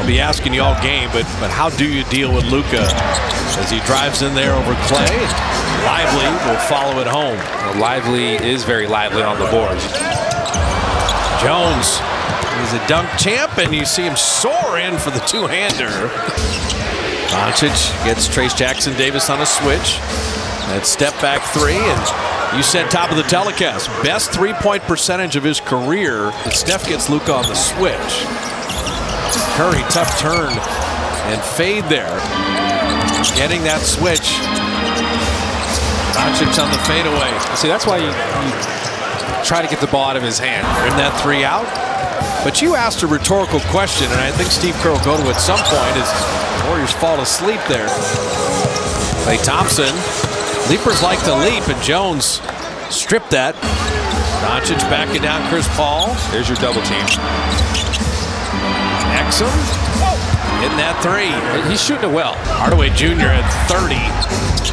I'll be asking you all game, but how do you deal with Luka as he drives in there over Clay? Lively will follow it home. Well, Lively is very lively on the board. Jones is a dunk champ, and you see him soar in for the two-hander. Doncic gets Trace Jackson-Davis on a switch. That step back three, and you said top of the telecast, best three-point percentage of his career. And Steph gets Luka on the switch. Curry, tough turn and fade there. Getting that switch. Doncic on the fadeaway. See, that's why you try to get the ball out of his hand. Bring that three out. But you asked a rhetorical question, and I think Steve Kerr will go to at some point as the Warriors fall asleep there. Klay Thompson. Leapers like to leap, and Jones stripped that. Doncic backing down Chris Paul. There's your double team. Exum in that three. He's shooting it well. Hardaway Jr. at 30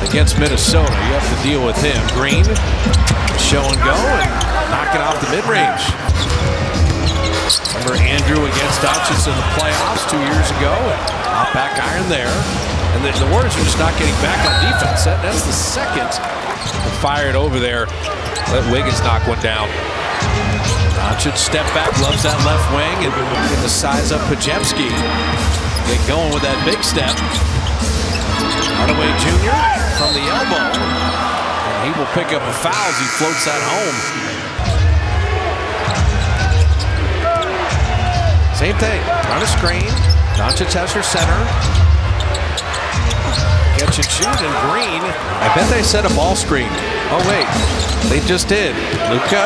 against Minnesota. You have to deal with him. Green, show and go, and knocking off the mid-range. Remember Andrew against Doncic in the playoffs 2 years ago. Hot back iron there. And the Warriors are just not getting back on defense. That's the second. Fired over there. Let Wiggins knock one down. Doncic step back, loves that left wing, and get the size up Podziemski. Get going with that big step. Hardaway Jr. from the elbow. And he will pick up a foul as he floats that home. Same thing, run a screen. Doncic has her center. Catch and shoot, and Green. I bet they set a ball screen. Oh wait, they just did. Luka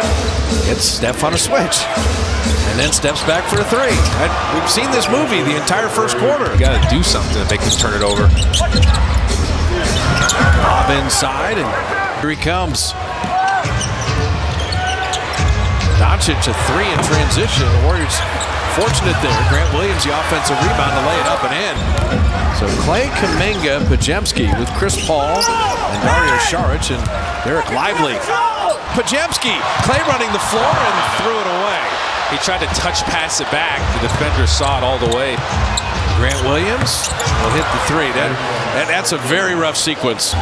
gets Steph on a switch, and then steps back for a three. We've seen this movie the entire first quarter. You got to do something to make them turn it over. Bob inside, and here he comes. Doncic a three in transition. The Warriors fortunate there. Grant Williams, the offensive rebound to lay it up and in. So Clay, Kuminga, Podziemski with Chris Paul and Dario Saric and Dereck Lively. Podziemski, Clay running the floor and threw it away. He tried to touch pass it back. The defender saw it all the way. Grant Williams will hit the three. That's a very rough sequence.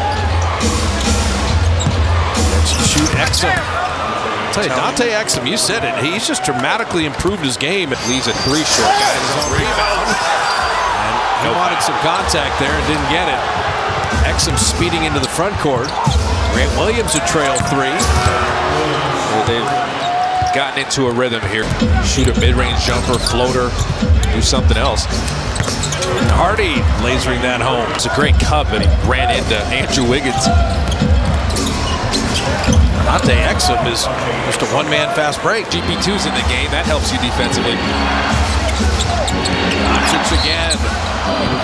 Let's shoot Exum. I'll tell you, Dante Exum, you said it. He's just dramatically improved his game. It leaves a three short. Got his own rebound. And he wanted some contact there and didn't get it. Exum speeding into the front court. Grant Williams a trail three. Well, they've gotten into a rhythm here. Shoot a mid-range jumper, floater, do something else. And Hardy lasering that home. It's a great cut, but he ran into Andrew Wiggins. Dante Exum is just a one-man fast break. GP2's in the game. That helps you defensively. Doncic again.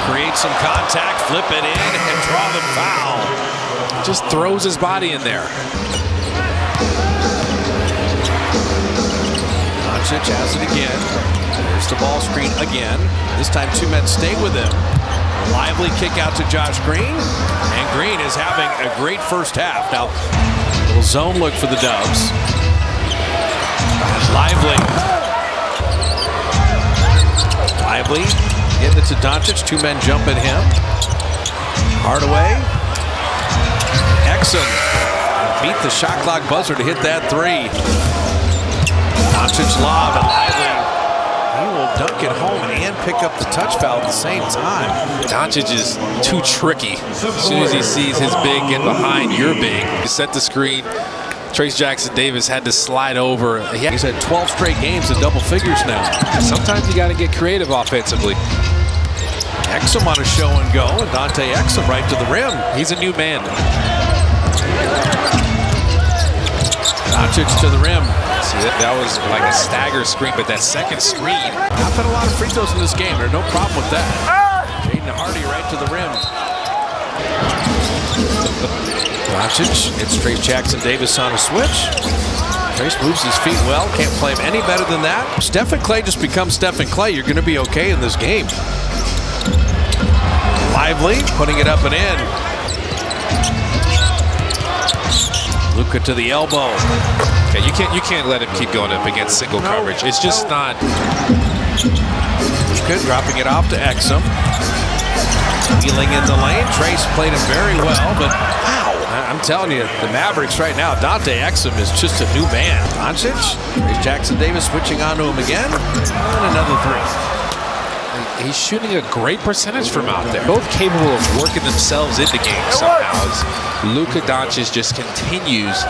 Create some contact, flip it in, and draw the foul. Just throws his body in there. Doncic has it again. There's the ball screen again. This time two men stay with him. A lively kick out to Josh Green. And Green is having a great first half. Now, little zone look for the Dubs. Lively. Lively getting it to Doncic. Two men jump at him. Hardaway. Exum beat the shot clock buzzer to hit that three. Doncic lob and Lively. He will dunk it home and pick up the touch foul at the same time. Doncic is too tricky. As soon as he sees his big get behind your big, he set the screen. Trace Jackson-Davis had to slide over. He's had 12 straight games in double figures now. Sometimes you got to get creative offensively. Exum on a show and go, and Dante Exum right to the rim. He's a new man. Doncic to the rim. See, that was like a stagger screen, but that second screen. Not been a lot of free throws in this game. There's no problem with that. Jaden Hardy right to the rim. Doncic hits Trace Jackson-Davis on a switch. Trace moves his feet well. Can't play him any better than that. Steph and Clay just become Steph and Clay. You're going to be okay in this game. Lively putting it up and in. Luka to the elbow. Okay, you can't let him keep going up against single coverage. It's just not. Luka dropping it off to Exum. Wheeling in the lane. Trace played him very well, but wow. I'm telling you, the Mavericks right now, Dante Exum is just a new man. Doncic, Trace Jackson Davis switching onto him again, and another three. He's shooting a great percentage from out there. Both capable of working themselves into games somehow. As Luka Doncic just continues.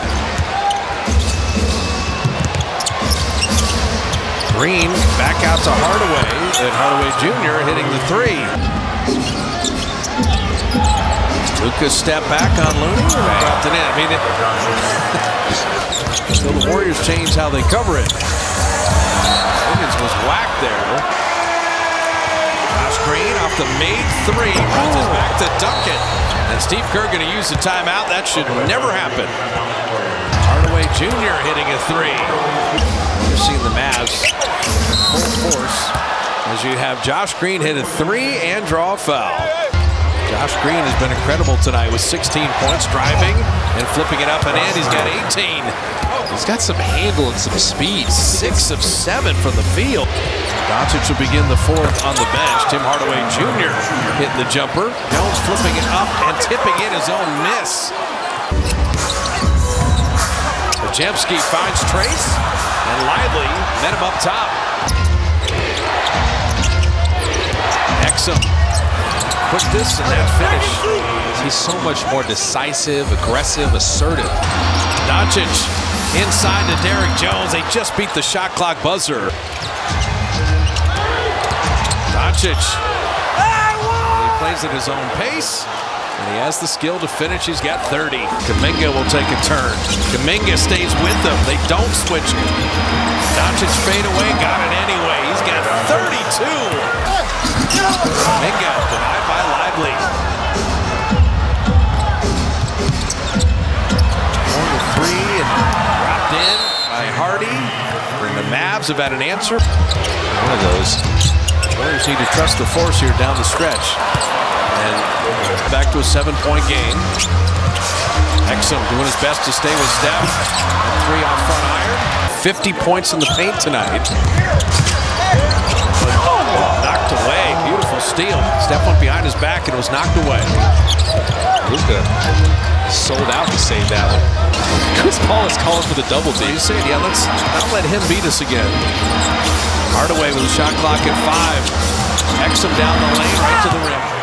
Green back out to Hardaway, and Hardaway Jr. hitting the three. Luka step back on Looney, dropped it in. I mean, so the Warriors change how they cover it. Wiggins was whacked there. Josh Green off the made three, runs it back to Duncan. And Steve Kerr going to use the timeout. That should never happen. Hardaway Jr. hitting a three. You're seeing the Mavs full force as you have Josh Green hit a three and draw a foul. Josh Green has been incredible tonight with 16 points, driving and flipping it up and in. He's got 18. He's got some handle and some speed. 6 of 7 from the field. Doncic will begin the fourth on the bench. Tim Hardaway Jr. hitting the jumper. Jones flipping it up and tipping in his own miss. Pajemski finds Trace, and Lively met him up top. Exum. Quickness and that finish. He's so much more decisive, aggressive, assertive. Doncic inside to Dereck Jones. They just beat the shot clock buzzer. Doncic. He plays at his own pace, and he has the skill to finish. He's got 30. Kuminga will take a turn. Kuminga stays with them. They don't switch. Doncic fade away, got it anyway. He's got 32. Kuminga denied by Lively. 1-3 and dropped in by Hardy. And the Mavs have had an answer. One of those. Warriors need to trust the force here down the stretch. And back to a 7-point game. Exum doing his best to stay with Steph. Three off front iron. 50 points in the paint tonight. Knocked away. Beautiful steal. Steph went behind his back and it was knocked away. Luka sold out to save that one. Chris Paul is calling for the double team. You said, yeah, let's not let him beat us again. Hardaway with a shot clock at 5. Exum down the lane right to the rim.